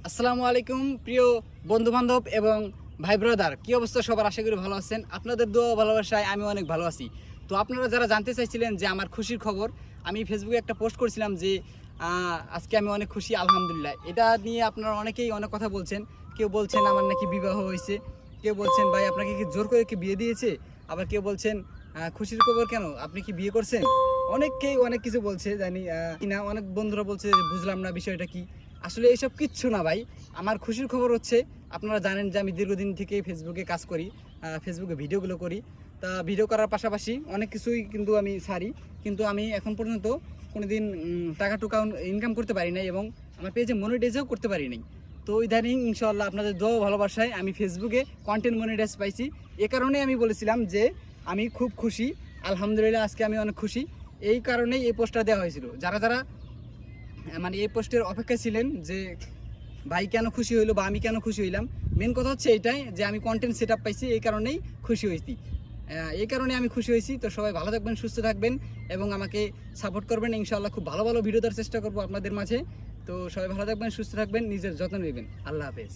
আসসালামু আলাইকুম প্রিয় বন্ধু বান্ধব এবং ভাই ব্রাদার, কি অবস্থা সবার? আশা করি ভালো আছেন। আপনাদের দোয়া ভালোবাসায় আমি অনেক ভালো আছি। তো আপনারা যারা জানতে চাইছিলেন যে আমার খুশির খবর, আমি ফেসবুকে একটা পোস্ট করছিলাম যে আজকে আমি অনেক খুশি আলহামদুলিল্লাহ। এটা নিয়ে আপনারা অনেকেই অনেক কথা বলছেন। কেউ বলছেন আমার নাকি বিবাহ হয়েছে, কেউ বলছেন ভাই আপনাকে কি জোর করে কি বিয়ে দিয়েছে, আবার কেউ বলছেন খুশির খবর কেন, আপনি কি বিয়ে করছেন? অনেকেই অনেক কিছু বলছে, জানি কিনা অনেক বন্ধুরা বলছে যে বুঝলাম না বিষয়টা কি। আসলে এইসব কিচ্ছু না ভাই। আমার খুশির খবর হচ্ছে, আপনারা জানেন যে আমি দীর্ঘদিন থেকে ফেসবুকে কাজ করি, ফেসবুকে ভিডিওগুলো করি। তা ভিডিও করার পাশাপাশি অনেক কিছুই কিন্তু আমি ছাড়ি, কিন্তু আমি এখন পর্যন্ত কোনো দিন টাকা টুকা ইনকাম করতে পারি নাই এবং আমার পেজে মনিটাইজও করতে পারি নাই। তো ইদানিং ইনশাআল্লাহ আপনাদের দোয়া ভালোবাসায় আমি ফেসবুকে কন্টেন্ট মনিটাইজ পাইছি। এ কারণে আমি বলেছিলাম যে আমি খুব খুশি আলহামদুলিল্লাহ, আজকে আমি অনেক খুশি। এই কারণেই এই পোস্টটা দেওয়া হয়েছিল। যারা যারা মানে এই পোস্টের অপেক্ষা ছিলেন যে ভাই কেন খুশি হইলো বা আমি কেন খুশি হইলাম, মেন কথা হচ্ছে এটাই যে আমি কন্টেন্ট সেট আপ পাইছি, এই কারণেই খুশি হয়েছি। এই কারণে আমি খুশি হয়েছি। তো সবাই ভালো থাকবেন, সুস্থ থাকবেন এবং আমাকে সাপোর্ট করবেন। ইনশাআল্লাহ খুব ভালো ভালো ভিডিও দেওয়ার চেষ্টা করবো আপনাদের মাঝে। তো সবাই ভালো থাকবেন, সুস্থ থাকবেন, নিজের যত্ন নেবেন। আল্লাহ হাফেজ।